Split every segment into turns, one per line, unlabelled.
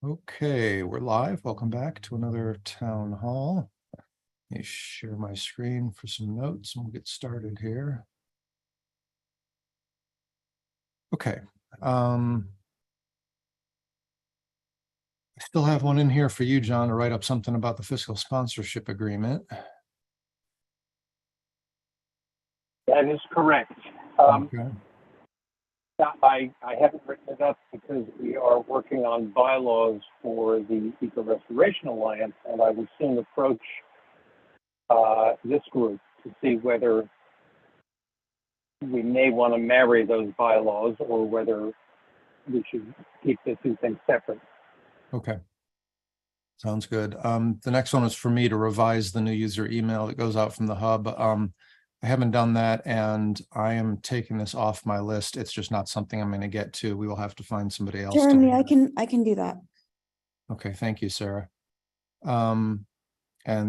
Okay, we're live. Welcome back to another town hall. Let me share my screen for some notes and we'll get started here. Okay. I still have one in here for you, John, to write up something about the fiscal sponsorship agreement.
That is correct.
Okay.
I haven't written it up because we are working on bylaws for the Eco Restoration Alliance, and I will soon approach this group to see whether we may want to marry those bylaws or whether we should keep the two things separate.
Okay. Sounds good. The next one is for me to revise the new user email that goes out from the hub. I haven't done that and I am taking this off my list. It's just not something I'm going to get to. We will have to find somebody else.
Jeremy, I can do that.
Okay, thank you, Sarah. And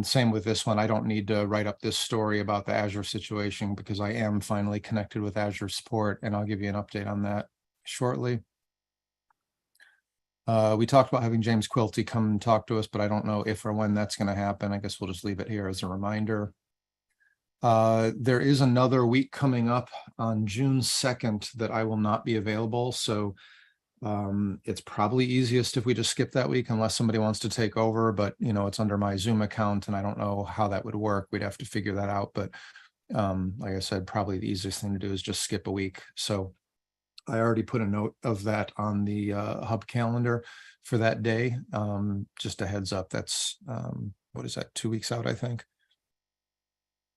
same with this one. I don't need to write up this story about the Azure situation because I am finally connected with Azure support, and I'll give you an update on that shortly. We talked about having James Quilty come and talk to us, but I don't know if or when that's going to happen. I guess we'll just leave it here as a reminder. There is another week coming up on June 2nd that I will not be available. So it's probably easiest if we just skip that week unless somebody wants to take over, but you know, it's under my Zoom account and I don't know how that would work. We'd have to figure that out. But like I said, probably the easiest thing to do is just skip a week. So I already put a note of that on the hub calendar for that day. Just a heads up, that's what is that, 2 weeks out, I think.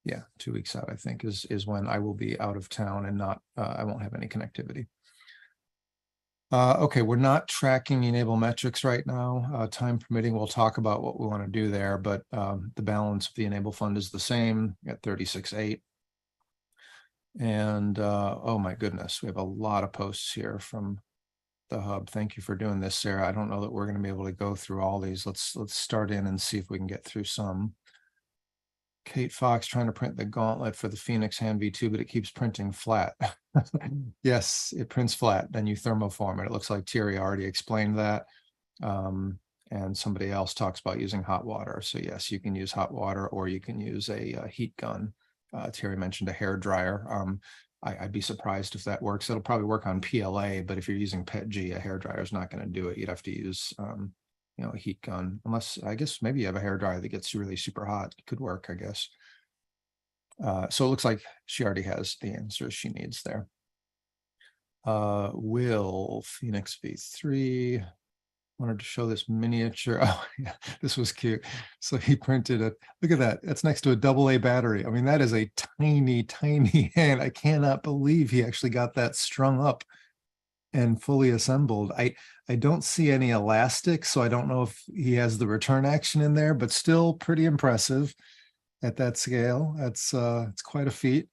Yeah, 2 weeks out, I think, is when I will be out of town and not, I won't have any connectivity. Okay, we're not tracking e-NABLE metrics right now. Time permitting, we'll talk about what we want to do there, but the balance of the e-NABLE fund is the same at 36.8. And oh my goodness, we have a lot of posts here from the hub. Thank you for doing this, Sarah. I don't know that we're going to be able to go through all these. Let's start in and see if we can get through some. Kate Fox trying to print the gauntlet for the Phoenix Hand V2, but it keeps printing flat. Yes, it prints flat. Then you thermoform it. It looks like Thierry already explained that. And somebody else talks about using hot water. So yes, you can use hot water or you can use a heat gun. Thierry mentioned a hair dryer. I'd be surprised if that works. It'll probably work on PLA, but if you're using PETG, a hair dryer is not going to do it. You'd have to use you know, a heat gun, unless I guess maybe you have a hair dryer that gets really super hot. It could work, I guess. So it looks like she already has the answers she needs there. Will Phoenix V3 wanted to show this miniature. Oh yeah, this was cute. So he printed it. Look at that. That's next to a AA battery. I mean, that is a tiny, tiny hand. I cannot believe he actually got that strung up and fully assembled. I don't see any elastic, so I don't know if he has the return action in there, but still pretty impressive at that scale. That's it's quite a feat.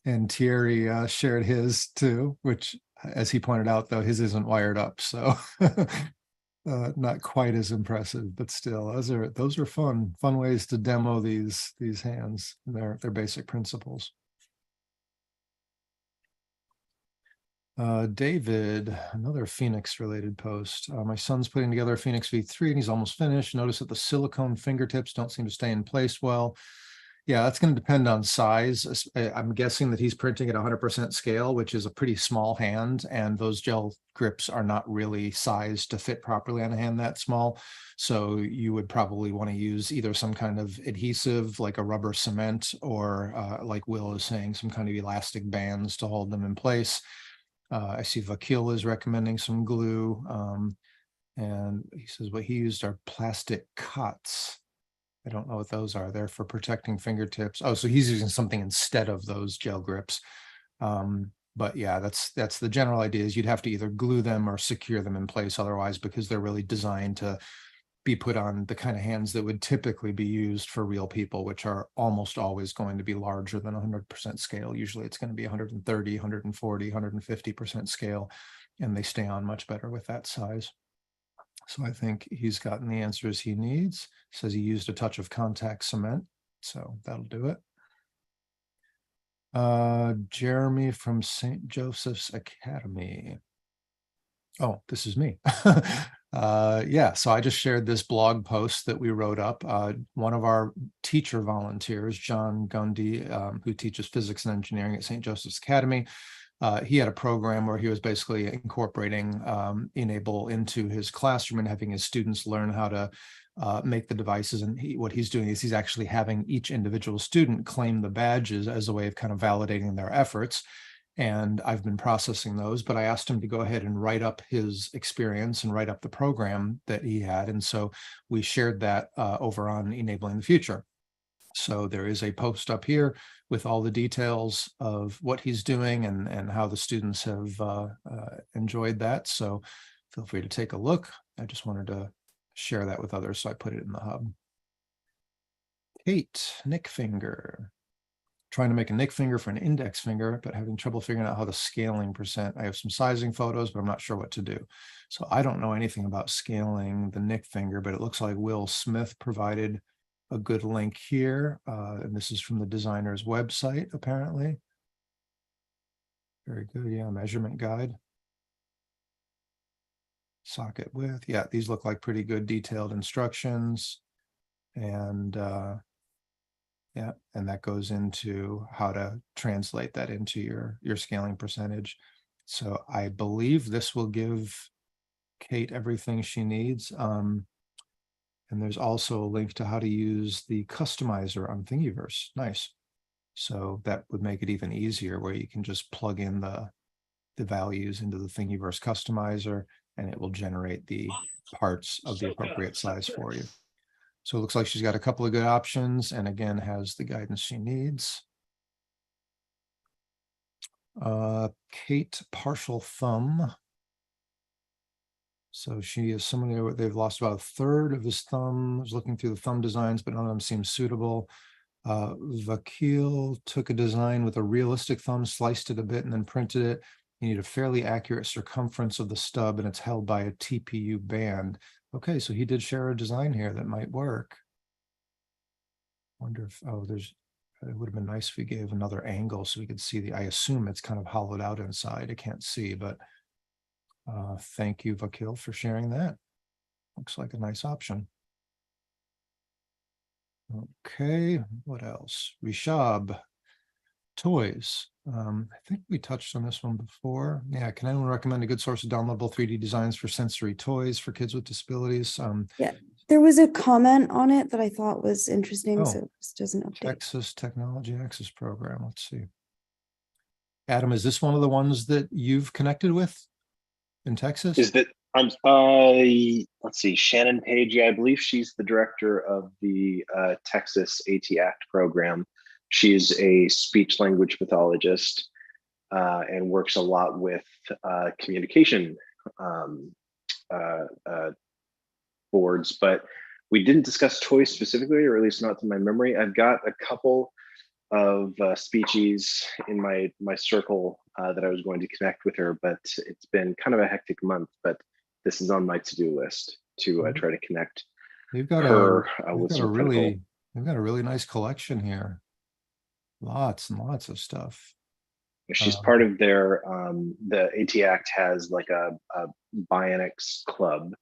And Thierry shared his too, which, as he pointed out, though, his isn't wired up, so not quite as impressive, but still, those are fun ways to demo these hands, their basic principles. David, another Phoenix related post. My son's putting together a Phoenix V3 and he's almost finished. Notice that the silicone fingertips don't seem to stay in place well. Yeah, that's going to depend on size. I'm guessing that he's printing at 100% scale, which is a pretty small hand, and those gel grips are not really sized to fit properly on a hand that small. So you would probably want to use either some kind of adhesive like a rubber cement or like Will is saying, some kind of elastic bands to hold them in place. I see Vakil is recommending some glue, and he says what he used are plastic cuts. I don't know what those are. They're for protecting fingertips. Oh, so he's using something instead of those gel grips. But yeah, that's the general idea is you'd have to either glue them or secure them in place otherwise, because they're really designed to be put on the kind of hands that would typically be used for real people, which are almost always going to be larger than 100% scale. Usually it's going to be 130, 140, 150% scale, and they stay on much better with that size. So I think he's gotten the answers he needs. Says he used a touch of contact cement, so that'll do it. Jeremy from St. Joseph's Academy. Oh, this is me. Yeah, so I just shared this blog post that we wrote up. One of our teacher volunteers, John Gundy, who teaches physics and engineering at St. Joseph's Academy, he had a program where he was basically incorporating e-NABLE into his classroom and having his students learn how to make the devices. And what he's doing is he's actually having each individual student claim the badges as a way of kind of validating their efforts. And I've been processing those, but I asked him to go ahead and write up his experience and write up the program that he had. And so we shared that over on Enabling the Future. So there is a post up here with all the details of what he's doing and how the students have enjoyed that. So feel free to take a look. I just wanted to share that with others, so I put it in the hub. Kate, Nick finger. Trying to make a Nick finger for an index finger, but having trouble figuring out how the scaling percent. I have some sizing photos, but I'm not sure what to do. So I don't know anything about scaling the Nick finger, but it looks like Will Smith provided a good link here. And this is from the designer's website, apparently. Very good. Yeah, measurement guide. Socket width. Yeah, these look like pretty good detailed instructions. And yeah, and that goes into how to translate that into your scaling percentage. So I believe this will give Kate everything she needs. And there's also a link to how to use the customizer on Thingiverse. Nice. So that would make it even easier, where you can just plug in the values into the Thingiverse customizer, and it will generate the parts of the appropriate size for you. So it looks like she's got a couple of good options, and again, has the guidance she needs. Kate, partial thumb. So she is someone who they've lost about a third of his thumb. Was looking through the thumb designs, but none of them seem suitable. Vakil took a design with a realistic thumb, sliced it a bit, and then printed it. You need a fairly accurate circumference of the stub, and it's held by a TPU band. Okay, so he did share a design here that might work. Wonder if, oh, it would have been nice if we gave another angle so we could see I assume it's kind of hollowed out inside. I can't see, but thank you, Vakil, for sharing that. Looks like a nice option. Okay, what else? Rishab, toys. I think we touched on this one before. Yeah, can anyone recommend a good source of downloadable 3D designs for sensory toys for kids with disabilities?
Yeah, there was a comment on it that I thought was interesting, so it just doesn't update.
Texas Technology Access Program. Let's see. Adam, is this one of the ones that you've connected with in Texas?
Is that let's see, Shannon Page. Yeah, I believe she's the director of the Texas AT Act program. She's a speech language pathologist and works a lot with communication boards, but we didn't discuss toys specifically, or at least not to my memory. I've got a couple of speechies in my circle that I was going to connect with her, but it's been kind of a hectic month. But this is on my to-do list to try to connect.
We've got
her
we've got a really nice collection here. Lots and lots of stuff.
She's part of their the AT Act has like a Bionics club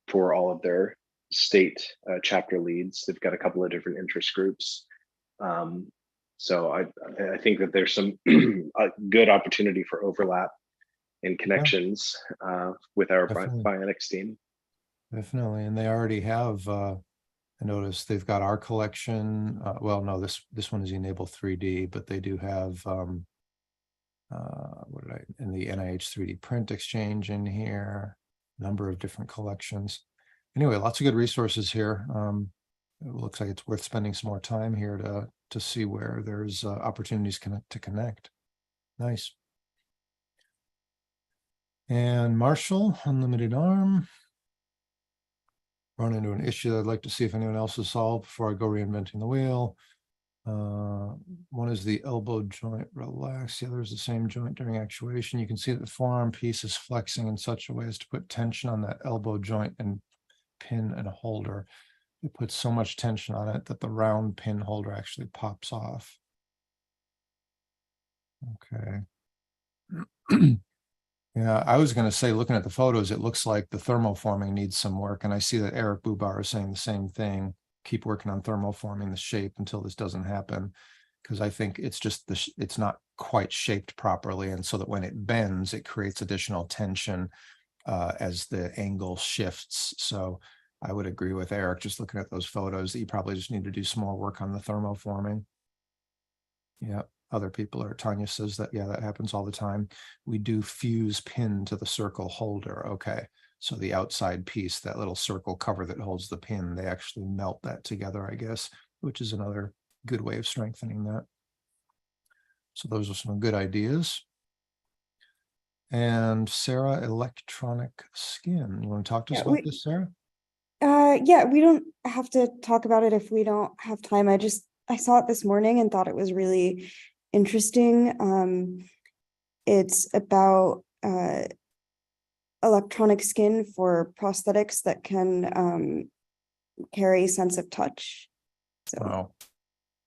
for all of their state chapter leads. They've got a couple of different interest groups. So I think that there's some a good opportunity for overlap and connections with our Bionics team.
Definitely, and they already have. I noticed they've got our collection. Well, no, this one is e-NABLE 3D, but they do have in the NIH 3D print exchange in here. Number of different collections. Anyway, lots of good resources here. It looks like it's worth spending some more time here to see where there's opportunities to connect. Nice. And Marshall, Unlimited Arm. Run into an issue I'd like to see if anyone else has solved before I go reinventing the wheel. One is the elbow joint relaxed. The other is the same joint during actuation. You can see that the forearm piece is flexing in such a way as to put tension on that elbow joint and pin and holder. It puts so much tension on it that the round pin holder actually pops off. Okay. Yeah, I was going to say, looking at the photos, it looks like the thermoforming needs some work. And I see that Eric Bubar is saying the same thing. Keep working on thermoforming the shape until this doesn't happen. Because I think it's just, it's not quite shaped properly. And so that when it bends, it creates additional tension as the angle shifts. So I would agree with Eric, just looking at those photos, that you probably just need to do some more work on the thermoforming. Yeah. Other people are, Tanya says that, yeah, that happens all the time. We do fuse pin to the circle holder. Okay. So the outside piece, that little circle cover that holds the pin, they actually melt that together, I guess, which is another good way of strengthening that. So those are some good ideas. And Sarah, electronic skin. You want to talk to us about this, Sarah?
Yeah, we don't have to talk about it if we don't have time. I saw it this morning and thought it was really interesting. It's about electronic skin for prosthetics that can carry sense of touch. So
Wow.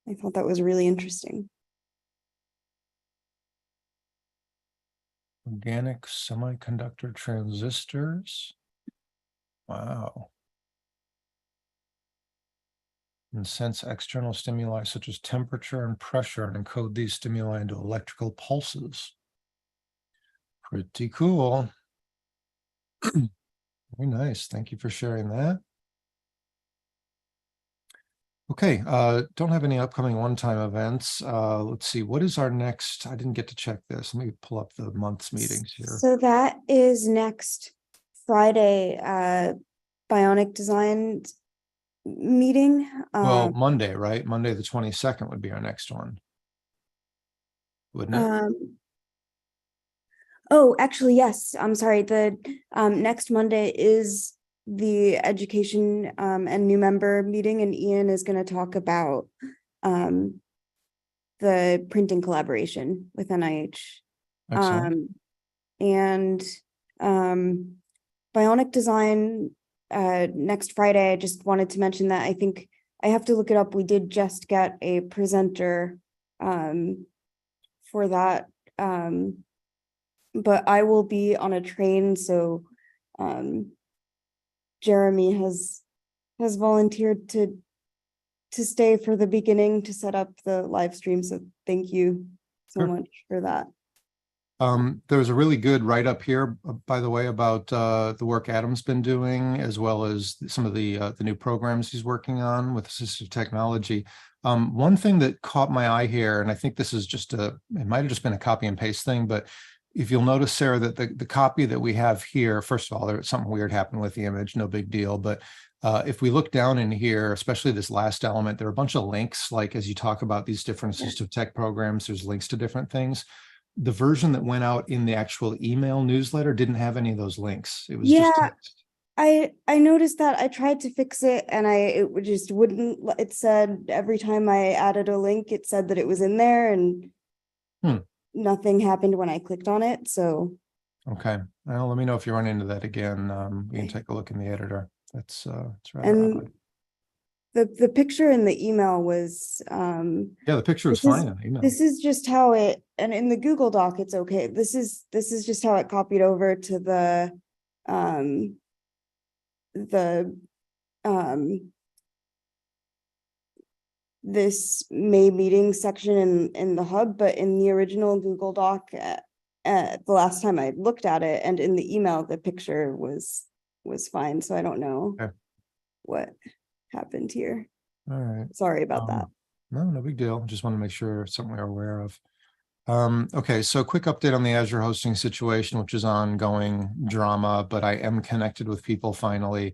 I thought that was really interesting.
Organic semiconductor transistors. Wow. And sense external stimuli such as temperature and pressure and encode these stimuli into electrical pulses. Pretty cool. Very nice. Thank you for sharing that. Okay, don't have any upcoming one-time events. Let's see, what is our next? I didn't get to check this. Let me pull up the month's meetings here.
So that is next Friday, Bionic Design meeting.
Well, Monday, right? Monday the 22nd would be our next one, wouldn't it?
Oh, actually, yes. I'm sorry. The next Monday is the education and new member meeting, and Ian is going to talk about the printing collaboration with NIH.
Excellent.
And Bionic Design next Friday. I just wanted to mention that I think I have to look it up. We did just get a presenter for that. But I will be on a train, so Jeremy has volunteered to stay for the beginning to set up the live stream. So thank you so much for that.
There's a really good write-up here, by the way, about the work Adam's been doing, as well as some of the new programs he's working on with assistive technology. One thing that caught my eye here, and I think this is just it might have just been a copy and paste thing, but if you'll notice, Sarah, that the copy that we have here, first of all, there's something weird happened with the image, no big deal. But if we look down in here, especially this last element, there are a bunch of links, like as you talk about these different assistive tech programs, there's links to different things. The version that went out in the actual email newsletter didn't have any of those links. It was just text.
I noticed that. I tried to fix it and it just wouldn't. It said every time I added a link, it said that it was in there, and nothing happened when I clicked on it. So
okay, well, let me know if you run into that again. You can take a look in the editor. It's rather
odd. The picture in the email was yeah,
the picture is fine in the email.
This is just how it, and in the Google Doc it's okay. This is just how it copied over to the this May meeting section in the hub, but in the original Google Doc the last time I looked at it, and in the email the picture was fine. So I don't know what happened here.
All right,
sorry about that.
No big deal. Just want to make sure it's something we're aware of. Okay, so quick update on the Azure hosting situation, which is ongoing drama, but I am connected with people finally.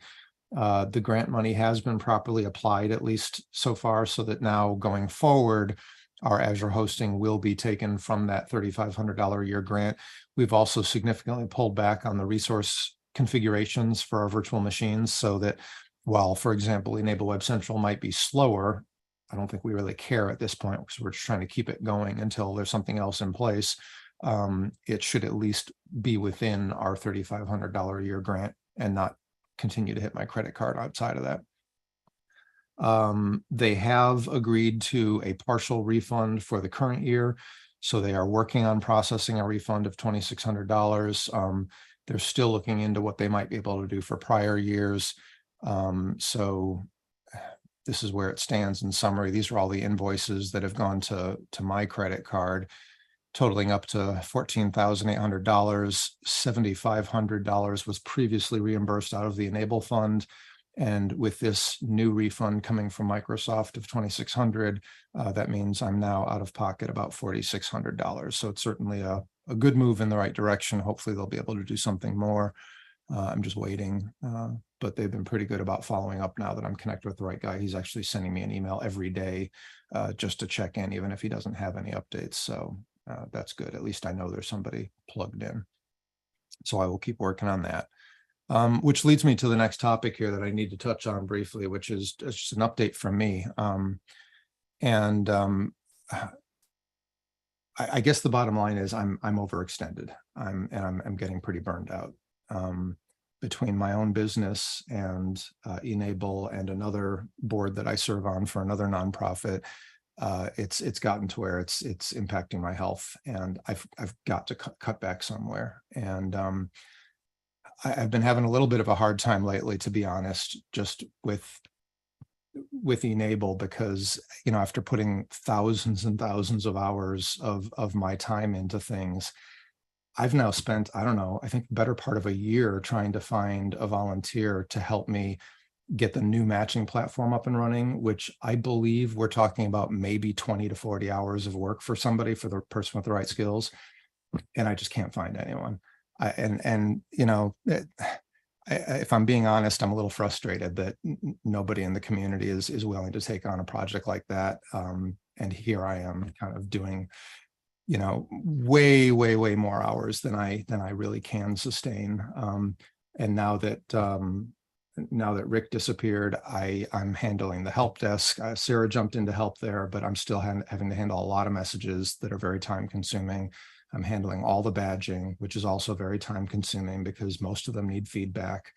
The grant money has been properly applied, at least so far, so that now going forward, our Azure hosting will be taken from that $3,500 a year grant. We've also significantly pulled back on the resource configurations for our virtual machines, so that while, for example, e-NABLE Web Central might be slower, I don't think we really care at this point, because we're just trying to keep it going until there's something else in place. It should at least be within our $3,500 a year grant and not continue to hit my credit card outside of that. They have agreed to a partial refund for the current year. So they are working on processing a refund of $2,600. They're still looking into what they might be able to do for prior years. So this is where it stands in summary. These are all the invoices that have gone to my credit card, totaling up to $14,800. $7,500 was previously reimbursed out of the e-NABLE fund. And with this new refund coming from Microsoft of $2,600, that means I'm now out of pocket about $4,600. So it's certainly a good move in the right direction. Hopefully they'll be able to do something more. I'm just waiting, but they've been pretty good about following up now that I'm connected with the right guy. He's actually sending me an email every day just to check in, even if he doesn't have any updates. So that's good. At least I know there's somebody plugged in. So I will keep working on that. Which leads me to the next topic here that I need to touch on briefly, which is just an update from me. I guess the bottom line is I'm overextended. I'm getting pretty burned out. Between my own business and e-NABLE and another board that I serve on for another nonprofit, it's gotten to where it's impacting my health, and I've got to cut back somewhere. And I've been having a little bit of a hard time lately, to be honest, just with e-NABLE, because, you know, after putting thousands and thousands of hours of my time into things, I've now spent, I don't know, I think the better part of a year trying to find a volunteer to help me get the new matching platform up and running, which I believe we're talking about maybe 20 to 40 hours of work for somebody, for the person with the right skills. And I just can't find anyone. You know, if I'm being honest, I'm a little frustrated that nobody in the community is willing to take on a project like that. And here I am kind of doing, you know, way more hours than I really can sustain. And now that Rick disappeared, I'm handling the help desk. Sarah jumped in to help there, but I'm still having to handle a lot of messages that are very time consuming. I'm handling all the badging, which is also very time consuming because most of them need feedback.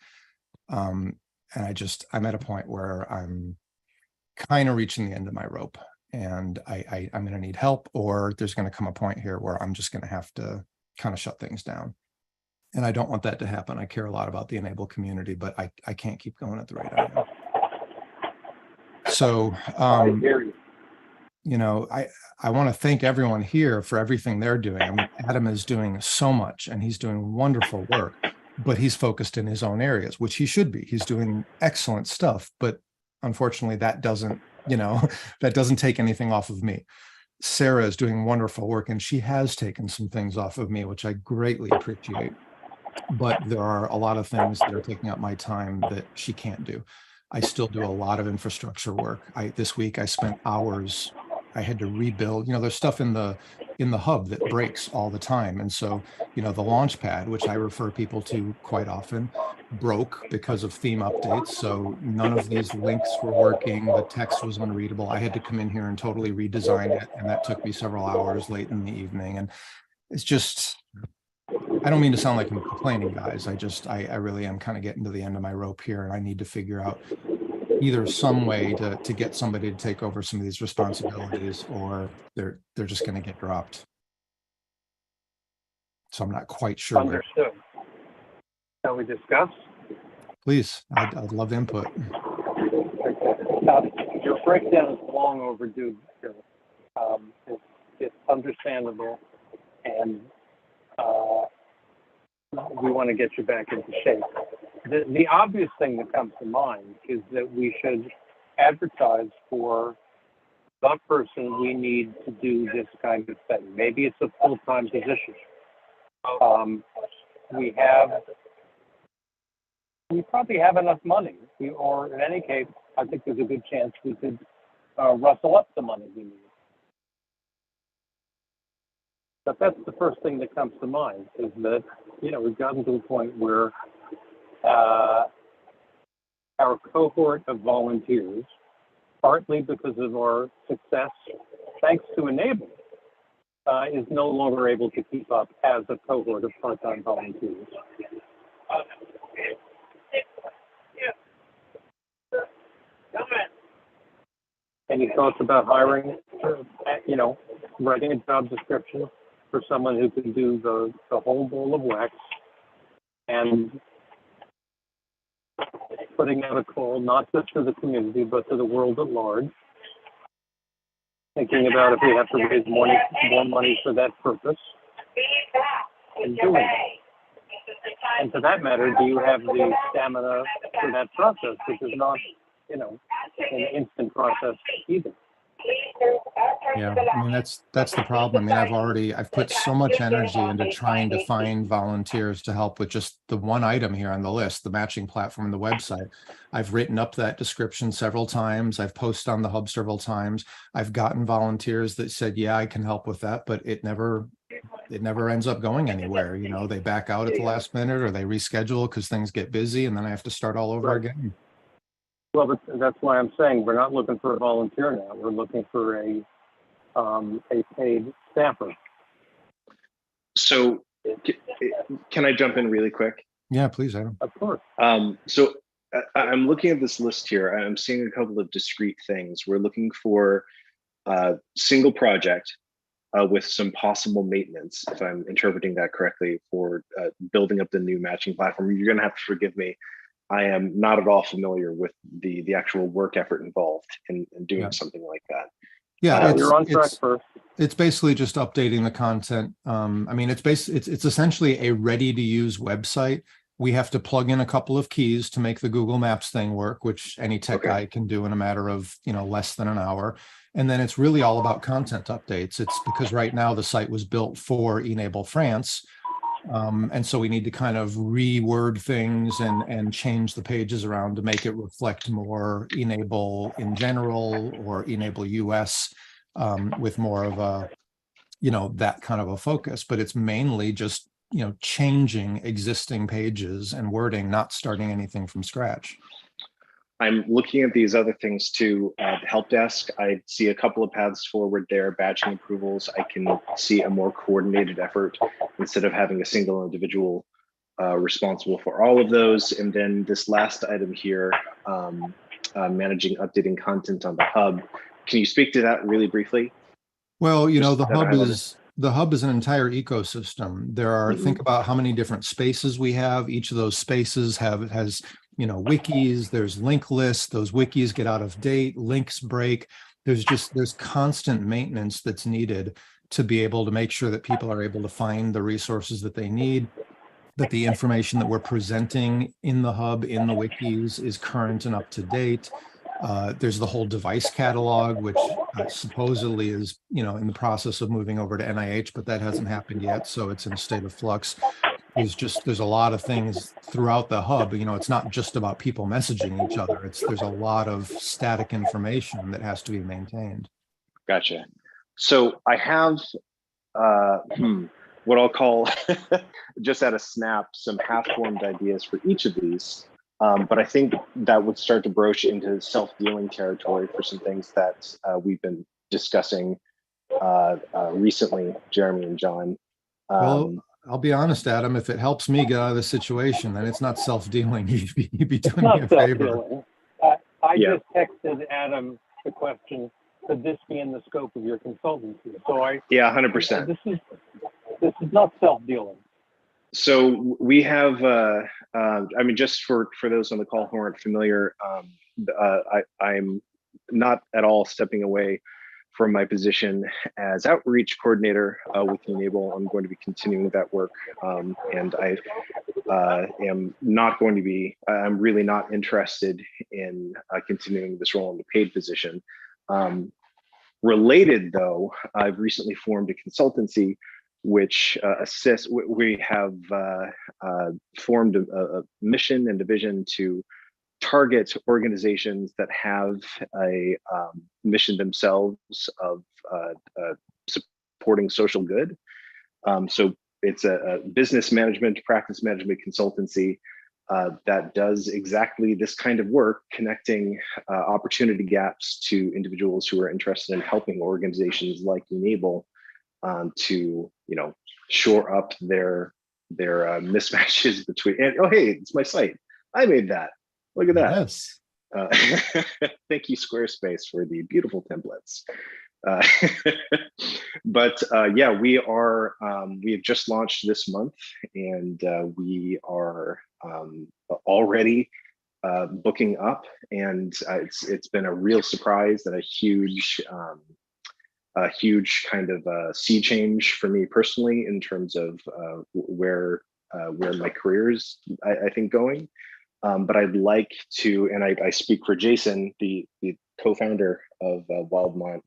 And I'm at a point where I'm kind of reaching the end of my rope, and I'm going to need help, or there's going to come a point here where I'm just going to have to kind of shut things down. And I don't want that to happen. I care a lot about the e-NABLE community, but I can't keep going at the rate I am. So,
I hear you.
you know, I want to thank everyone here for everything they're doing. I mean, Adam is doing so much and he's doing wonderful work, but he's focused in his own areas, which he should be. He's doing excellent stuff, but unfortunately that doesn't, you know, that doesn't take anything off of me. Sarah is doing wonderful work and she has taken some things off of me, which I greatly appreciate. But there are a lot of things that are taking up my time that she can't do. I still do a lot of infrastructure work. This week I spent hours. I had to rebuild, you know, there's stuff in the hub that breaks all the time. And so, you know, the launch pad, which I refer people to quite often, broke because of theme updates. So none of these links were working. The text was unreadable. I had to come in here and totally redesign it. And that took me several hours late in the evening. And it's just, I don't mean to sound like I'm complaining, guys. I really am kind of getting to the end of my rope here, and I need to figure out either some way to get somebody to take over some of these responsibilities, or they're just going to get dropped. So I'm not quite sure.
Understood. Shall we discuss?
Please, I'd love input.
Your breakdown is long overdue. It's understandable, and we want to get you back into shape. The obvious thing that comes to mind is that we should advertise for the person we need to do this kind of thing. Maybe it's a full-time position. We probably have enough money, or in any case, I think there's a good chance we could rustle up the money we need. But that's the first thing that comes to mind, is that, you know, we've gotten to a point where our cohort of volunteers, partly because of our success, thanks to e-NABLE, is no longer able to keep up as a cohort of part-time volunteers. Any thoughts about hiring, you know, writing a job description for someone who can do the whole bowl of wax, and putting out a call, not just to the community, but to the world at large, thinking about if we have to raise more money for that purpose, and doing it. And for that matter, do you have the stamina for that process, which is not, you know, an instant process either.
Yeah, I mean, that's the problem. I mean, I've put so much energy into trying to find volunteers to help with just the one item here on the list, the matching platform and the website. I've written up that description several times. I've posted on the hub several times. I've gotten volunteers that said, yeah, I can help with that, but it never ends up going anywhere. You know, they back out at the last minute or they reschedule because things get busy and then I have to start all over again.
Well, but that's why I'm saying we're not looking for a volunteer now. We're looking for a paid staffer.
So can I jump in really quick?
Yeah, please, Adam.
Of course.
So I'm looking at this list here. I'm seeing a couple of discrete things. We're looking for a single project with some possible maintenance, if I'm interpreting that correctly, for building up the new matching platform. You're going to have to forgive me. I am not at all familiar with the actual work effort involved in doing something like that.
Yeah,
you're on track first.
It's basically just updating the content. I mean, it's essentially a ready-to-use website. We have to plug in a couple of keys to make the Google Maps thing work, which any tech guy can do in a matter of, you know, less than an hour. And then it's really all about content updates. It's because right now the site was built for e-NABLE France. And so we need to kind of reword things and change the pages around to make it reflect more e-NABLE in general or e-NABLE US with more of a, you know, that kind of a focus. But it's mainly just, you know, changing existing pages and wording, not starting anything from scratch.
I'm looking at these other things too. The help desk, I see a couple of paths forward there. Badging approvals, I can see a more coordinated effort instead of having a single individual responsible for all of those. And then this last item here, managing updating content on the hub. Can you speak to that really briefly?
Well, you know, the hub is an entire ecosystem. There are, think about how many different spaces we have. Each of those spaces has, you know, wikis, there's link lists, those wikis get out of date, links break. There's constant maintenance that's needed to be able to make sure that people are able to find the resources that they need, that the information that we're presenting in the hub, in the wikis is current and up to date. There's the whole device catalog, which supposedly is, you know, in the process of moving over to NIH, but that hasn't happened yet. So it's in a state of flux. There's a lot of things throughout the hub. You know, it's not just about people messaging each other. There's a lot of static information that has to be maintained.
Gotcha. So I have what I'll call just at a snap, some half-formed ideas for each of these. But I think that would start to broach into self-dealing territory for some things that we've been discussing recently, Jeremy and John.
Well, I'll be honest, Adam, if it helps me get out of the situation, then it's not self-dealing. You'd be doing me a favor.
I just texted Adam the question, could this be in the scope of your consultancy? So
100%.
This is not self-dealing.
So we have, I mean, just for those on the call who aren't familiar, I'm not at all stepping away from my position as outreach coordinator with e-NABLE. I'm going to be continuing that work, and I am not going to be, I'm really not interested in continuing this role in the paid position. Related though, I've recently formed a consultancy which assists, we have formed a mission and a vision to target organizations that have a mission themselves of supporting social good. So it's a business management, practice management consultancy that does exactly this kind of work, connecting opportunity gaps to individuals who are interested in helping organizations like e-NABLE to, you know, shore up their mismatches between, and oh, hey, it's my site. I made that. Look at that.
Yes.
Thank you, Squarespace, for the beautiful templates. But yeah, we have just launched this month, and we are already booking up, and it's been a real surprise and a huge kind of sea change for me personally in terms of where my career is, I think, going. But I'd like to, and I speak for Jason, the co-founder of Wildmont,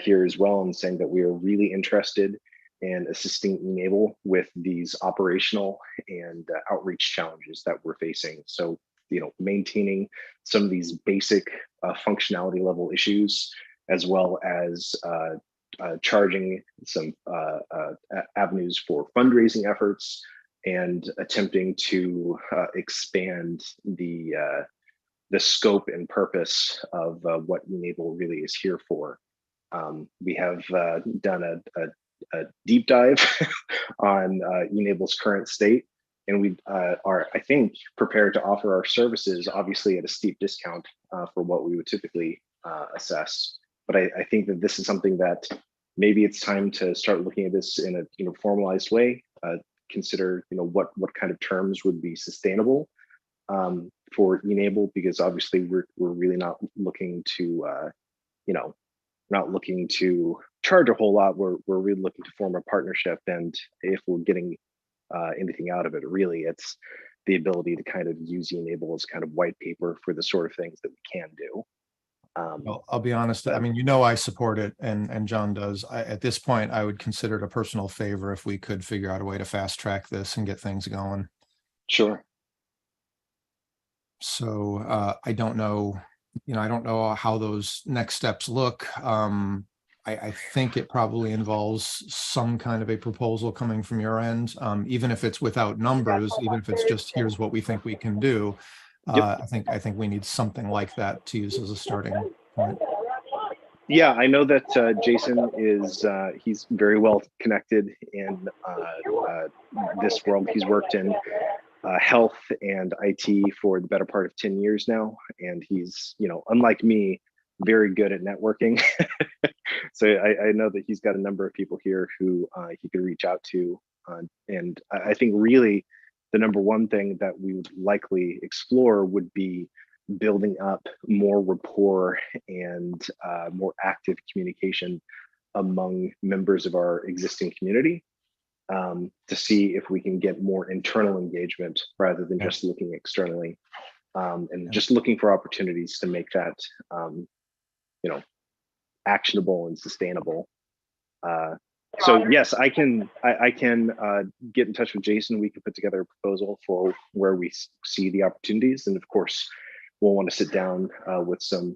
here as well, and saying that we are really interested in assisting e-NABLE with these operational and outreach challenges that we're facing. So, maintaining some of these basic functionality level issues, as well as charging some avenues for fundraising efforts, and attempting to expand the scope and purpose of what e-NABLE really is here for. We have done a deep dive on e-NABLE's current state, and we are, I think, prepared to offer our services, obviously at a steep discount for what we would typically assess. But I think that this is something that maybe it's time to start looking at this in a formalized way. Consider what kind of terms would be sustainable for e-NABLE, because obviously we're really not looking to not looking to charge a whole lot. We're really looking to form a partnership, and if we're getting anything out of it, really it's the ability to kind of use e-NABLE as kind of white paper for the sort of things that we can do.
Well, I'll be honest. I mean, I support it, and John does. At this point, I would consider it a personal favor if we could figure out a way to fast track this and get things going.
Sure.
So I don't know, I don't know how those next steps look. I think it probably involves some kind of a proposal coming from your end, even if it's without numbers, even if it's just here's what we think we can do.
Yep.
I think we need something like that to use as a starting point.
Yeah, I know that Jason is he's very well connected in this world. He's worked in health and IT for the better part of 10 years now, and he's, unlike me, very good at networking. So I know that he's got a number of people here who he could reach out to, and I think really the number one thing that we would likely explore would be building up more rapport and more active communication among members of our existing community, to see if we can get more internal engagement rather than just looking externally, and just looking for opportunities to make that actionable and sustainable. So yes, I can get in touch with Jason. We can put together a proposal for where we see the opportunities, and of course, we'll want to sit down with some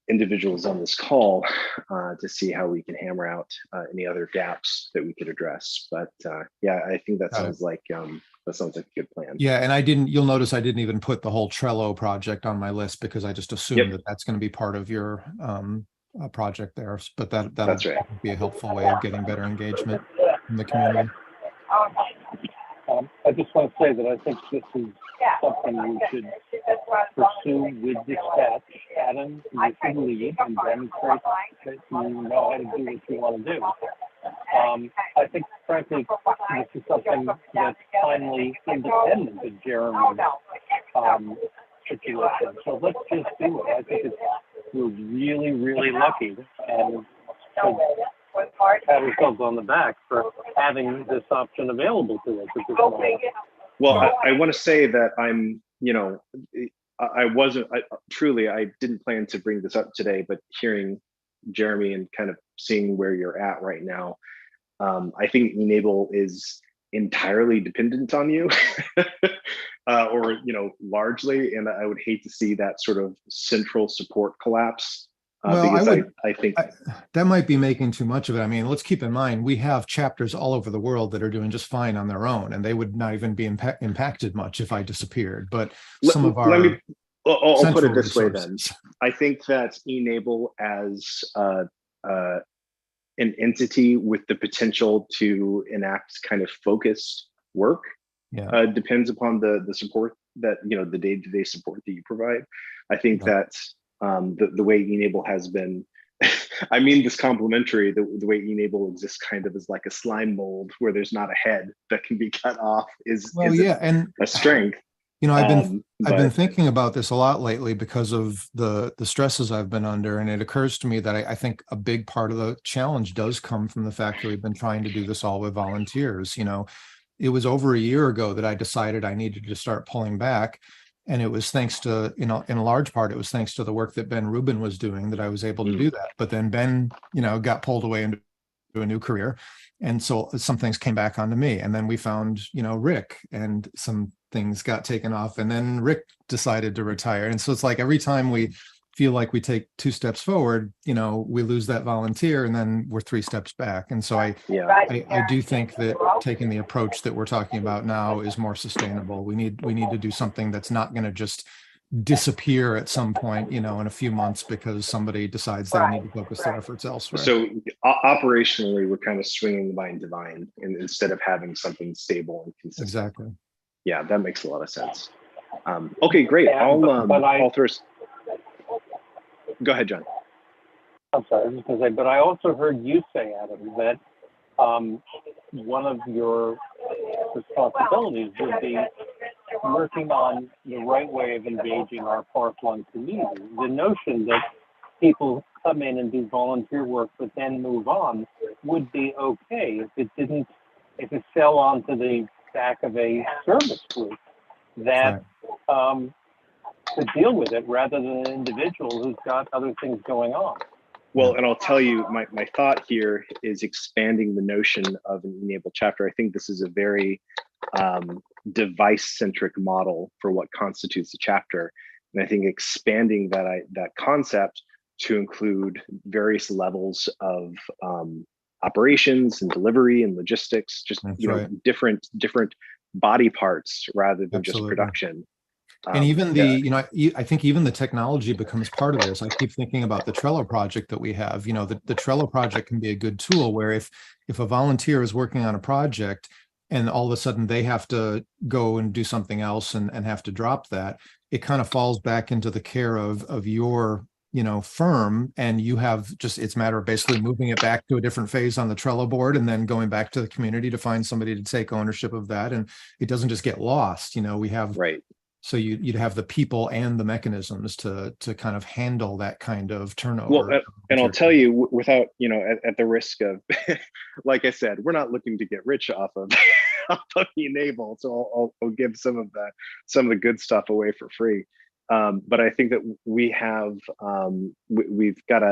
individuals on this call to see how we can hammer out any other gaps that we could address. But yeah, I think that sounds like a good plan.
Yeah, and you'll notice I didn't even put the whole Trello project on my list because I just assumed that that's going to be part of your project there. But that'll be a helpful way of getting better engagement in the community.
I just want to say that I think this is something we should pursue with dispatch. Adam, you should lead and demonstrate that you know how to do what you want to do. I think, frankly, this is something that's finally independent of Jeremy's situation. So let's just do it. I think we're really, really lucky, and pat ourselves on the back for having this option available to us at this moment.
Well, I want to say that I'm, I didn't plan to bring this up today, but hearing Jeremy and kind of seeing where you're at right now, I think e-NABLE is entirely dependent on you, or largely, and I would hate to see that sort of central support collapse. Because I think
that might be making too much of it. I mean, let's keep in mind, we have chapters all over the world that are doing just fine on their own, and they would not even be impacted much if I disappeared. But some of our
I'll put it this way then. I think that e-NABLE as an entity with the potential to enact kind of focused work depends upon the support that, the day-to-day support that you provide. I think that the way e-NABLE has been I mean this complimentary, the way e-NABLE exists kind of as like a slime mold where there's not a head that can be cut off
Well,
is
yeah, and
a strength.
you know, I've been
But
thinking about this a lot lately because of the stresses I've been under, and it occurs to me that I think a big part of the challenge does come from the fact that we've been trying to do this all with volunteers. You know, it was over a year ago that I decided I needed to start pulling back. And it was thanks to, you know, in a large part, it was thanks to the work that Ben Rubin was doing that I was able to do that. But then Ben, you know, got pulled away into a new career. And so some things came back onto me. And then we found, you know, Rick, and some things got taken off. And then Rick decided to retire. And so it's like every time we feel like we take 2 steps forward, you know, we lose that volunteer and then we're 3 steps back. And so I do think that taking the approach that we're talking about now is more sustainable. We need to do something that's not going to just disappear at some point, you know, in a few months because somebody decides they need to focus their efforts elsewhere.
So operationally, we're kind of swinging line to vine instead of having something stable and consistent.
Exactly.
Yeah, that makes a lot of sense. Okay, great.
Yeah,
I'll throw. Go ahead, John.
I'm sorry, I was just going to say, but I also heard you say, Adam, that one of your responsibilities would be working on the right way of engaging our far-flung community. The notion that people come in and do volunteer work but then move on would be okay if it fell onto the back of a service group that to deal with it rather than an individual who's got other things going on.
Well, and I'll tell you, my thought here is expanding the notion of an e-NABLE chapter. I think this is a very device-centric model for what constitutes a chapter. And I think expanding that concept to include various levels of operations and delivery and logistics, just different body parts rather than just production.
And even I think even the technology becomes part of this. I keep thinking about the Trello project that we have. You know, the Trello project can be a good tool where if a volunteer is working on a project and all of a sudden they have to go and do something else and have to drop that, it kind of falls back into the care of your, you know, firm, and you have just, it's a matter of basically moving it back to a different phase on the Trello board and then going back to the community to find somebody to take ownership of that. And it doesn't just get lost. You know, we have so you'd have the people and the mechanisms to kind of handle that kind of turnover.
Well, and I'll tell you, without, you know, at the risk of, like I said, we're not looking to get rich off of e-NABLE, so I'll give some of the good stuff away for free. But I think that we have we've got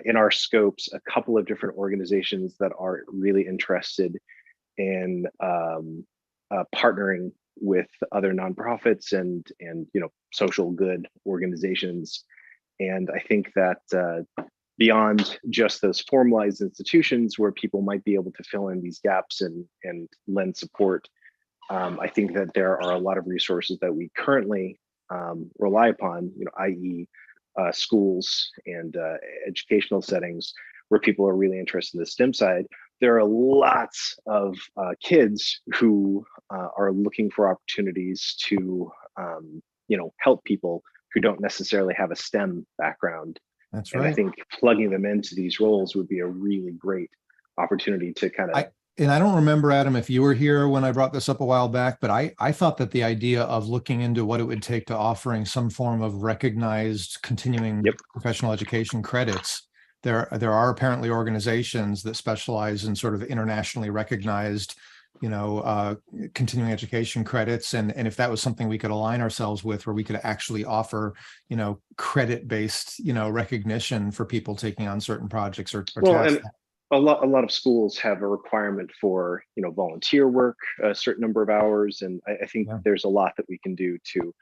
in our scopes a couple of different organizations that are really interested in partnering with other nonprofits and you know, social good organizations. And I think that beyond just those formalized institutions where people might be able to fill in these gaps and lend support, I think that there are a lot of resources that we currently rely upon, you know, i.e. Schools and educational settings where people are really interested in the STEM side. There are lots of kids who are looking for opportunities to, you know, help people who don't necessarily have a STEM background.
That's
right. And I think plugging them into these roles would be a really great opportunity to kind of.
And I don't remember, Adam, if you were here when I brought this up a while back, but I thought that the idea of looking into what it would take to offering some form of recognized continuing professional education credits. There are apparently organizations that specialize in sort of internationally recognized, you know, continuing education credits. And if that was something we could align ourselves with, where we could actually offer, you know, credit-based, you know, recognition for people taking on certain projects or tasks.
And a lot of schools have a requirement for, you know, volunteer work, a certain number of hours. And I think there's a lot that we can do to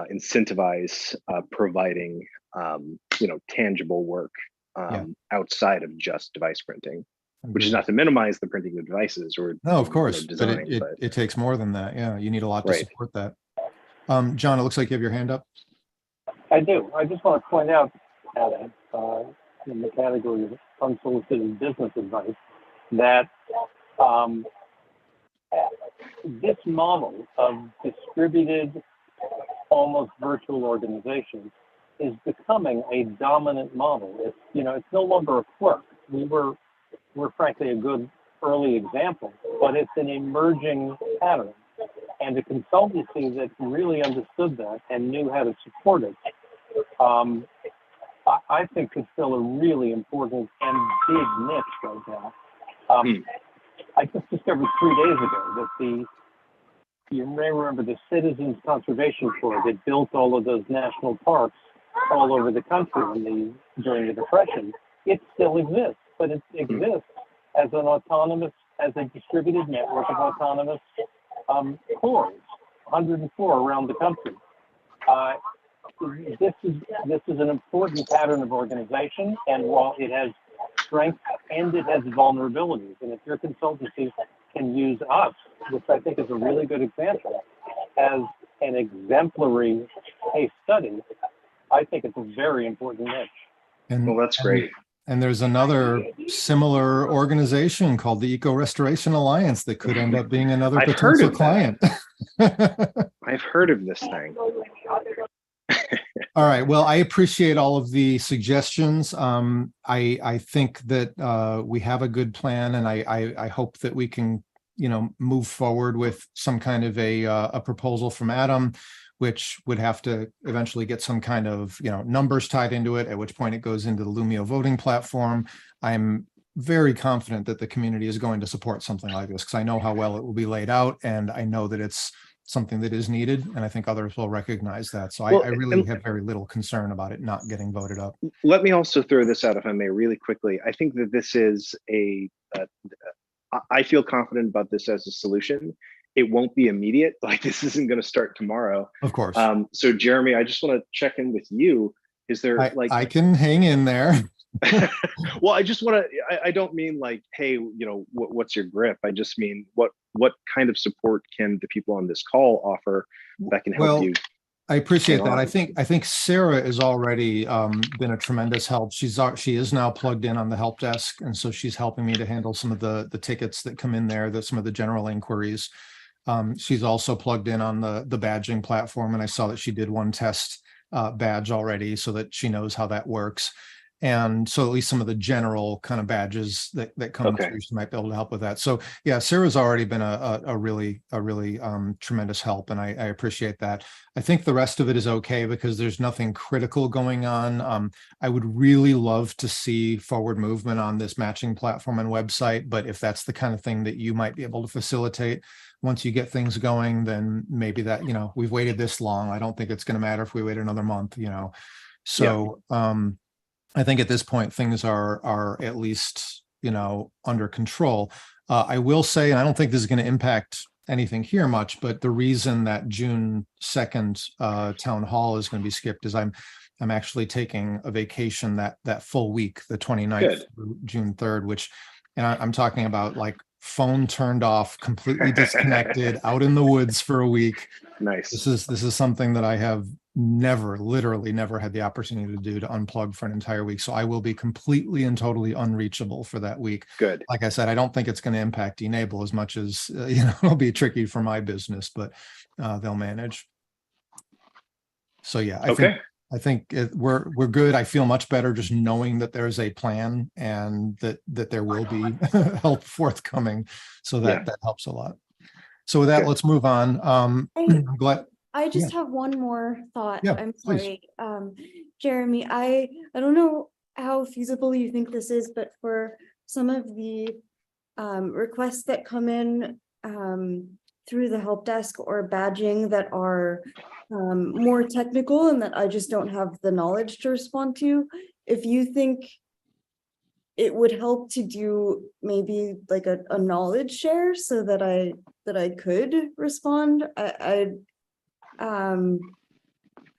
incentivize providing, you know, tangible work outside of just device printing, which is not to minimize the printing of devices or
no, of course, design, but it takes more than that. Yeah, you need a lot to support that. John, it looks like you have your hand up.
I do. I just want to point out, Adam, in the category of unsolicited business advice, that this model of distributed, almost virtual organizations is becoming a dominant model. It's, you know, it's no longer a quirk. We're frankly a good early example, but it's an emerging pattern. And a consultancy that really understood that and knew how to support it, I think is still a really important and big niche right now. I just discovered 3 days ago that you may remember the Citizens Conservation Corps that built all of those national parks all over the country during the Depression. It still exists, but it exists as a distributed network of autonomous corps, 104 around the country. This is an important pattern of organization, and while it has strengths and it has vulnerabilities, and if your consultancy can use us, which I think is a really good example, as an exemplary case study, I think it's a very important niche.
And,
Well, that's great.
And there's another similar organization called the Eco Restoration Alliance that could end up being another
I've heard
potential
of
client.
I've heard of this thing.
All right. Well, I appreciate all of the suggestions. I think that we have a good plan, and I hope that we can, you know, move forward with some kind of a proposal from Adam, which would have to eventually get some kind of, you know, numbers tied into it, at which point it goes into the Lumio voting platform. I'm very confident that the community is going to support something like this because I know how well it will be laid out, and I know that it's something that is needed, and I think others will recognize that. So I really have very little concern about it not getting voted up.
Let me also throw this out, if I may, really quickly. I think that this is I feel confident about this as a solution. It won't be immediate. Like, this isn't going to start tomorrow.
Of course.
So Jeremy, I just want to check in with you. Is there
I can hang in there.
Well, I just want to, I don't mean like, hey, you know, what's your grip? I just mean, what kind of support can the people on this call offer that can help you?
I appreciate that. I think Sarah has already been a tremendous help. She is now plugged in on the help desk, and so she's helping me to handle some of the tickets that come in there, some of the general inquiries. She's also plugged in on the badging platform, and I saw that she did one test badge already, so that she knows how that works. And so at least some of the general kind of badges that come through, she might be able to help with that. So yeah, Sarah's already been a really tremendous help, and I appreciate that. I think the rest of it is okay because there's nothing critical going on. I would really love to see forward movement on this matching platform and website, but if that's the kind of thing that you might be able to facilitate once you get things going, then maybe that, you know, we've waited this long. I don't think it's going to matter if we wait another month, you know. So I think at this point, things are at least, you know, under control. I will say, and I don't think this is going to impact anything here much, but the reason that June 2nd town hall is going to be skipped is I'm actually taking a vacation that full week, the 29th through June 3rd, which, and I'm talking about like phone turned off, completely disconnected, out in the woods for a week.
Nice.
This is something that I have literally never had the opportunity to do, to unplug for an entire week. So I will be completely and totally unreachable for that week.
Good.
Like I said, I don't think it's going to impact e-NABLE as much as, you know, it'll be tricky for my business, but they'll manage. So yeah, I think we're good. I feel much better just knowing that there's a plan and that there will be help forthcoming. So that helps a lot. So with that, let's move on. I'm glad.
I just have one more thought.
Yeah,
I'm sorry. Jeremy, I don't know how feasible you think this is, but for some of the requests that come in through the help desk or badging that are more technical and that I just don't have the knowledge to respond to, if you think it would help to do maybe like a knowledge share so that I could respond, I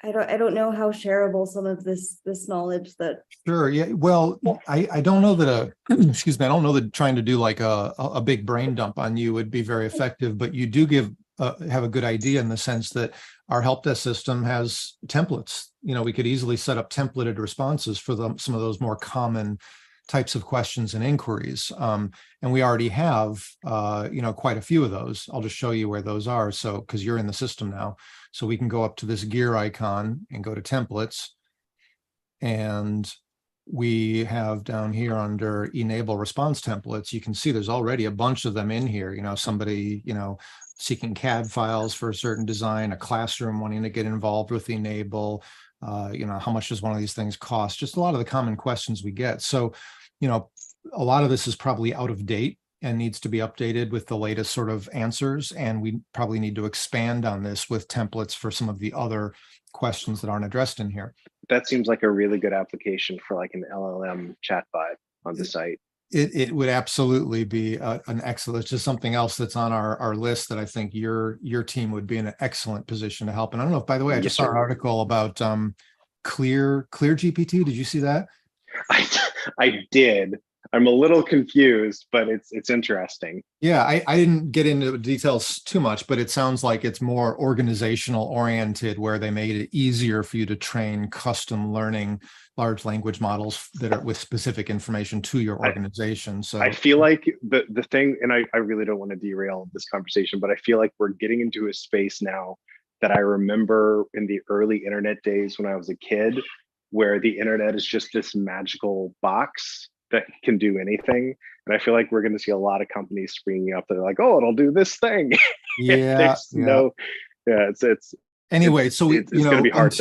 don't know how shareable some of this knowledge that.
Sure. Yeah. Well, I don't know that excuse me, I don't know that trying to do like a big brain dump on you would be very effective, but you do have a good idea in the sense that our help desk system has templates. You know, we could easily set up templated responses for some of those more common types of questions and inquiries. And we already have, you know, quite a few of those. I'll just show you where those are. So, because you're in the system now, so we can go up to this gear icon and go to templates. And we have down here under e-NABLE response templates, you can see there's already a bunch of them in here. Somebody, seeking CAD files for a certain design, a classroom wanting to get involved with e-NABLE, how much does one of these things cost? Just a lot of the common questions we get. So, a lot of this is probably out of date and needs to be updated with the latest sort of answers. And we probably need to expand on this with templates for some of the other questions that aren't addressed in here.
That seems like a really good application for like an LLM chatbot on the site.
It would absolutely be an excellent, it's just something else that's on our list that I think your team would be in an excellent position to help. And I don't know if, by the way, I just saw an article about Clear GPT. Did you see that?
I did. I'm a little confused, but it's interesting.
Yeah, I didn't get into the details too much, but it sounds like it's more organizational oriented, where they made it easier for you to train custom learning large language models that are with specific information to your organization. So
I feel like the thing, and I really don't want to derail this conversation, but I feel like we're getting into a space now that I remember in the early internet days when I was a kid, where the internet is just this magical box that can do anything. And I feel like we're going to see a lot of companies springing up that are like, oh, it'll do this thing. It's
anyway, so
it's going to be hard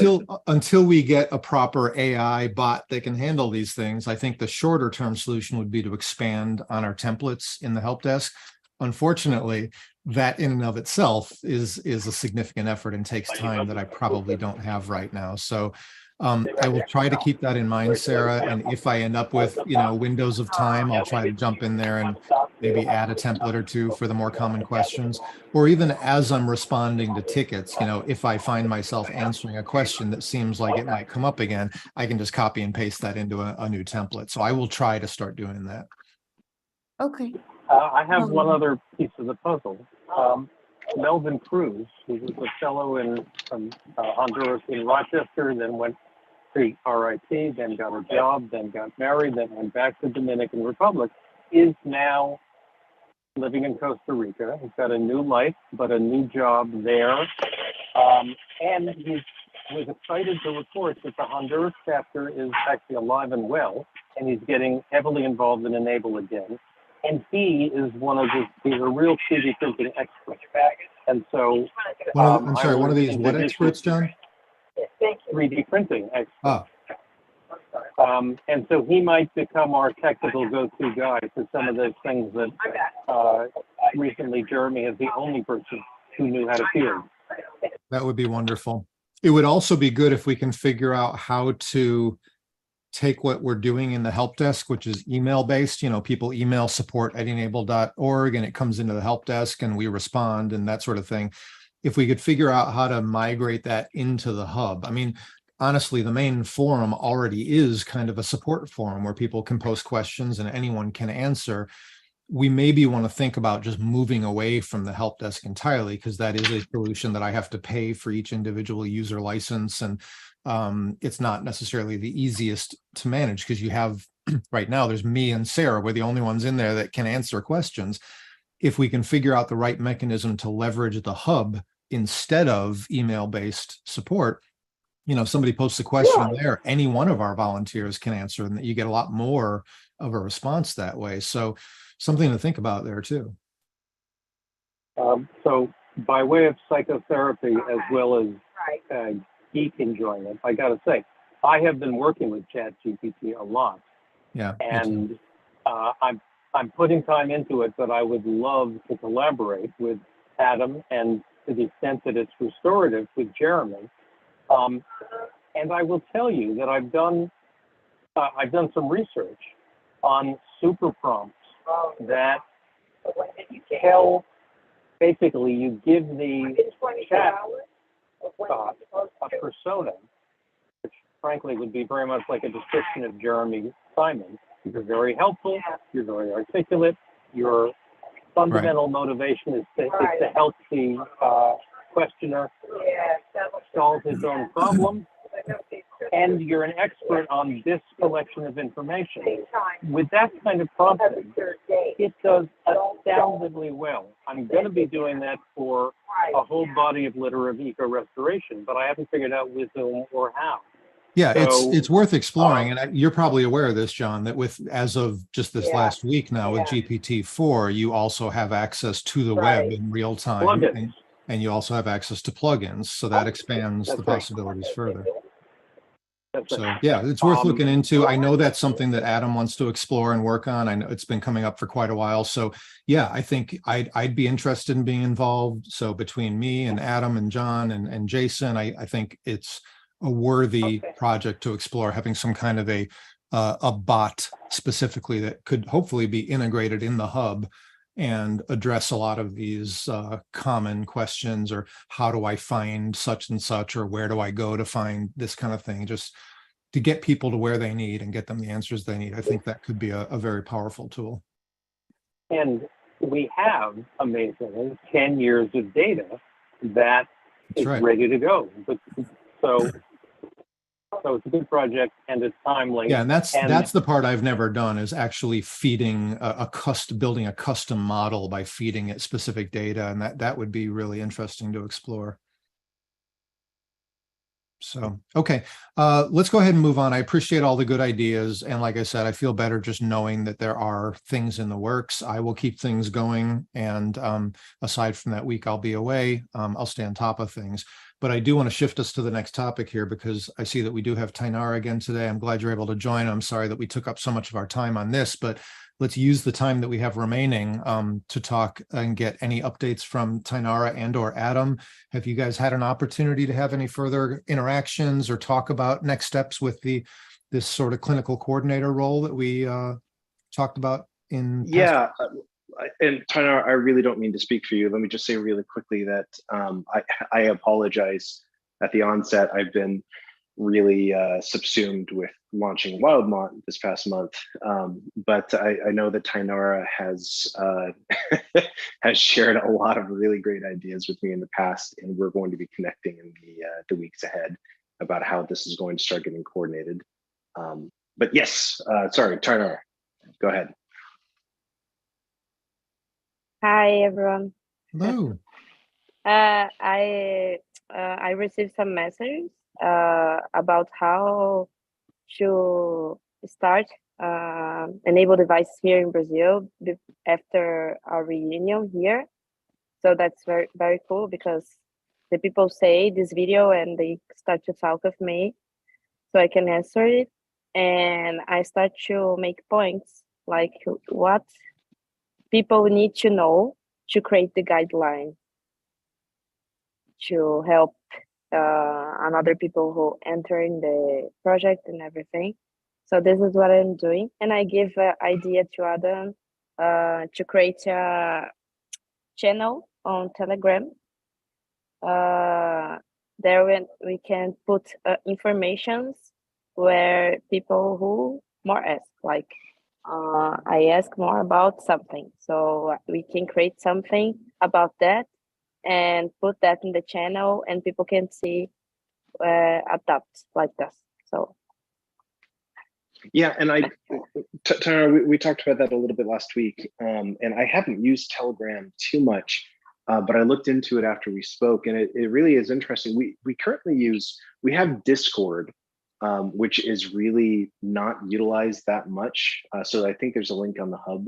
until we get a proper AI bot that can handle these things, I think the shorter term solution would be to expand on our templates in the help desk. Unfortunately, that in and of itself is a significant effort and takes time that I probably don't have right now. So I will try to keep that in mind, Sarah. And if I end up with, windows of time, I'll try to jump in there and maybe add a template or two for the more common questions. Or even as I'm responding to tickets, if I find myself answering a question that seems like it might come up again, I can just copy and paste that into a new template. So I will try to start doing that.
Okay.
I have one other piece of the puzzle. Melvin Cruz, who was a fellow from Honduras in Rochester, then went pre-RIT, then got a job, then got married, then went back to Dominican Republic, is now living in Costa Rica. He's got a new life, but a new job there. And he was excited to report that the Honduras chapter is actually alive and well, and he's getting heavily involved in e-NABLE again. And he is he's a real 3D printing expert. And so,
I'm sorry, one of these what experts, John?
3D printing expert.
Oh.
And so he might become our technical go-to guy for some of those things that recently Jeremy is the only person who knew how to field.
That would be wonderful. It would also be good if we can figure out how to take what we're doing in the help desk, which is email based, people email support@enable.org and it comes into the help desk and we respond and that sort of thing. If we could figure out how to migrate that into the hub. I mean, honestly, the main forum already is kind of a support forum where people can post questions and anyone can answer. We maybe want to think about just moving away from the help desk entirely, because that is a solution that I have to pay for each individual user license. And it's not necessarily the easiest to manage, because you have right now, there's me and Sarah, we're the only ones in there that can answer questions. If we can figure out the right mechanism to leverage the hub instead of email-based support, somebody posts a question there, any one of our volunteers can answer, and you get a lot more of a response that way. So something to think about there too.
So by way of psychotherapy as well as geek enjoyment, I got to say, I have been working with ChatGPT a lot.
Yeah.
And I'm putting time into it, but I would love to collaborate with Adam, and to the extent that it's restorative, with Jeremy. And I will tell you that I've done some research on super prompts that tell, basically you give the chat a persona, which frankly would be very much like a description of Jeremy Simon. You're very helpful, you're very articulate, your fundamental motivation is to help the questioner solve his own problem, and you're an expert on this collection of information. With that kind of prompting, it does astoundingly well. I'm going to be doing that for a whole body of litter of eco-restoration, but I haven't figured out with whom or how.
Yeah,
So,
it's worth exploring, and you're probably aware of this, John, that with as of just this
Yeah,
last week now with
yeah.
GPT-4, you also have access to the web
Right.
in real time,
plugins.
and you also have access to plugins, so that expands the
That's right.
possibilities further.
That's
So
right.
yeah, it's worth looking into.
well,
I know that's something that Adam wants to explore and work on. I know it's been coming up for quite a while. So yeah, I think I'd be interested in being involved. So between me and Adam and John and Jason, I think it's a worthy
Okay.
project to explore, having some kind of a bot specifically that could hopefully be integrated in the hub and address a lot of these common questions, or how do I find such and such, or where do I go to find this kind of thing, just to get people to where they need and get them the answers they need. I think that could be a very powerful tool.
And we have amazingly 10 years of data that is
right.
ready to go. But so it's a good project and it's timely.
Yeah, and that's the part I've never done, is actually feeding building a custom model by feeding it specific data, and that would be really interesting to explore. So, okay, let's go ahead and move on. I appreciate all the good ideas. And like I said, I feel better just knowing that there are things in the works. I will keep things going. And aside from that week, I'll be away. I'll stay on top of things. But I do want to shift us to the next topic here, because I see that we do have Tainara again today. I'm glad you're able to join. I'm sorry that we took up so much of our time on this, but let's use the time that we have remaining to talk and get any updates from Tainara and or Adam. Have you guys had an opportunity to have any further interactions or talk about next steps with this sort of clinical coordinator role that we talked about in past?
Yeah, and Tainara, I really don't mean to speak for you. Let me just say really quickly that I apologize at the onset. I've been really subsumed with launching Wildmont this past month. But I know that Tainara has has shared a lot of really great ideas with me in the past, and we're going to be connecting in the weeks ahead about how this is going to start getting coordinated. But yes, sorry, Tainara, go ahead.
Hi, everyone.
Hello.
I received some messages about how to start enable devices here in Brazil after our reunion here. So that's very, very cool, because the people say this video and they start to talk with me so I can answer it. And I start to make points like what people need to know to create the guideline to help another people who enter in the project and everything. So this is what I'm doing. And I give an idea to Adam to create a channel on Telegram. There we can put informations where people who more ask, like I ask more about something. So we can create something about that and put that in the channel, and people can see adapt like this. So
yeah, and Tainara, we talked about that a little bit last week, and I haven't used Telegram too much, but I looked into it after we spoke, and it really is interesting. We currently we have Discord, which is really not utilized that much. So I think there's a link on the hub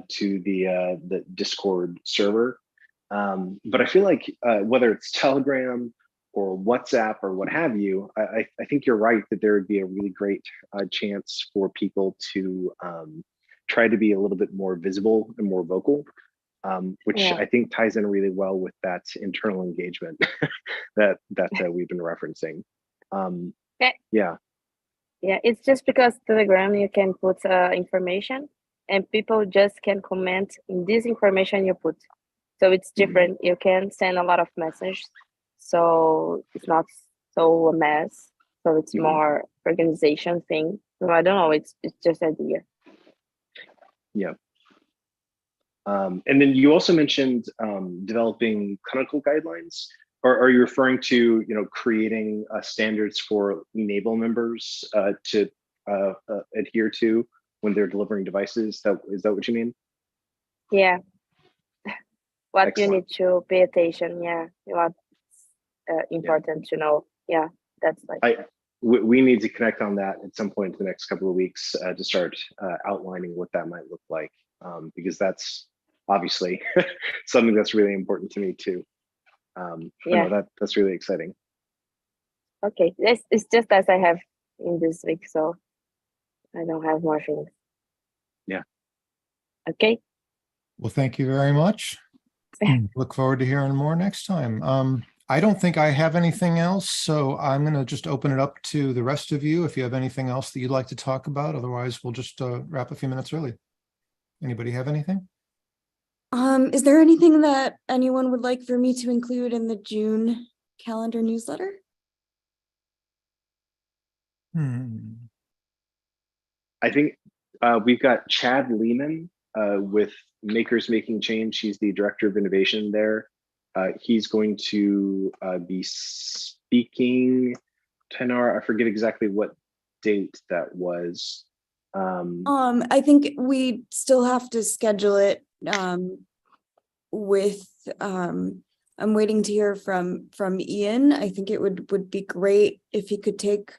to the Discord server. But I feel like whether it's Telegram or WhatsApp or what have you, I think you're right that there would be a really great chance for people to try to be a little bit more visible and more vocal, which
yeah.
I think ties in really well with that internal engagement that we've been referencing. Yeah.
Yeah, it's just because Telegram you can put information and people just can comment in this information you put. So it's different. You can send a lot of messages, so it's not so a mess. So it's more organization thing. So I don't know. It's just idea.
Yeah. And then you also mentioned developing clinical guidelines. Or are you referring to creating standards for e-NABLE members to adhere to when they're delivering devices? Is that what you mean?
Yeah. What
Excellent.
you need to pay attention. Yeah. What's important to know. Yeah. That's like.
we need to connect on that at some point in the next couple of weeks to start outlining what that might look like, because that's obviously something that's really important to me too.
Yeah.
No, that's really exciting.
Okay, it's just as I have in this week, so I don't have more things.
Yeah.
Okay.
Well, thank you very much. Look forward to hearing more next time. I don't think I have anything else, so I'm going to just open it up to the rest of you if you have anything else that you'd like to talk about. Otherwise, we'll just wrap a few minutes early. Anybody have anything?
Is there anything that anyone would like for me to include in the June calendar newsletter?
I think we've got Chad Lehman with Makers Making Change. He's the director of innovation there. He's going to be speaking, Tenor, I forget exactly what date that was.
I think we still have to schedule it with I'm waiting to hear from Ian. I think it would be great if he could take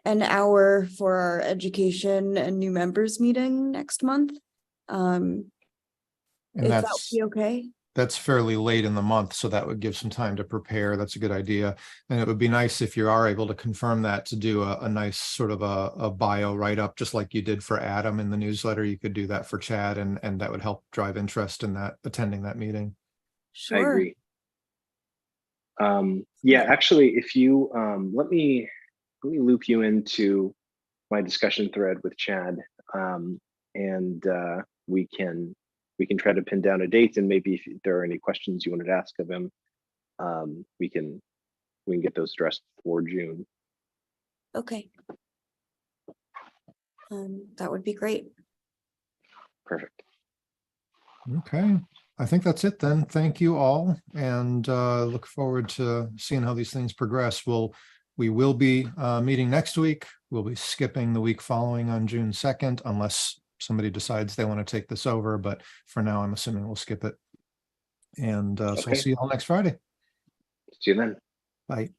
an hour for our education and new members meeting next month.
And
If that would be okay.
That's fairly late in the month, so that would give some time to prepare. That's a good idea. And it would be nice if you are able to confirm that, to do a nice sort of a bio write-up, just like you did for Adam in the newsletter. You could do that for Chad, and that would help drive interest in that, attending that meeting.
Sure.
I agree. Yeah, actually, if you let me loop you into my discussion thread with Chad, and we can try to pin down a date, and maybe if there are any questions you wanted to ask of him, we can get those addressed for June.
Okay. That would be great.
Perfect.
Okay, I think that's it then. Thank you all, and look forward to seeing how these things progress. We will be meeting next week. We'll be skipping the week following on June 2nd, unless somebody decides they want to take this over. But for now, I'm assuming we'll skip it. And so I'll see you all next Friday.
See you then.
Bye.